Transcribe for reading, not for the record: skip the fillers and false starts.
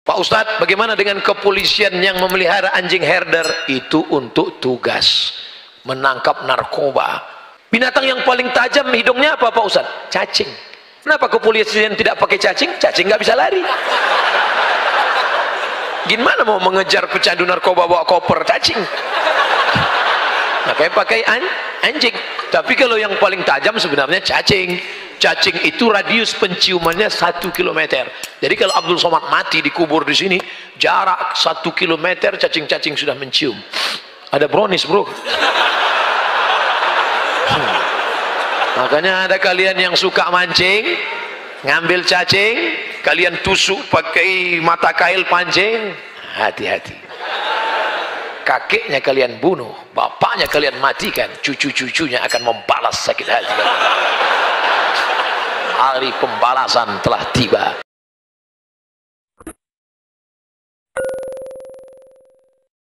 Pak Ustadz, bagaimana dengan kepolisian yang memelihara anjing herder? Itu untuk tugas menangkap narkoba. Binatang yang paling tajam hidungnya apa Pak Ustadz? Cacing. Kenapa kepolisian tidak pakai cacing? Cacing nggak bisa lari. Gimana mau mengejar pecandu narkoba bawa koper? Cacing. Makanya pakai anjing. Tapi kalau yang paling tajam sebenarnya cacing. Cacing itu radius penciumannya 1 km. Jadi kalau Abdul Somad mati dikubur di sini, jarak 1 km cacing-cacing sudah mencium. Ada brownies bro. Makanya ada kalian yang suka mancing, ngambil cacing, kalian tusuk pakai mata kail pancing, hati-hati. Kakeknya kalian bunuh, bapaknya kalian matikan, cucu-cucunya akan membalas sakit hati. Hari pembalasan telah tiba.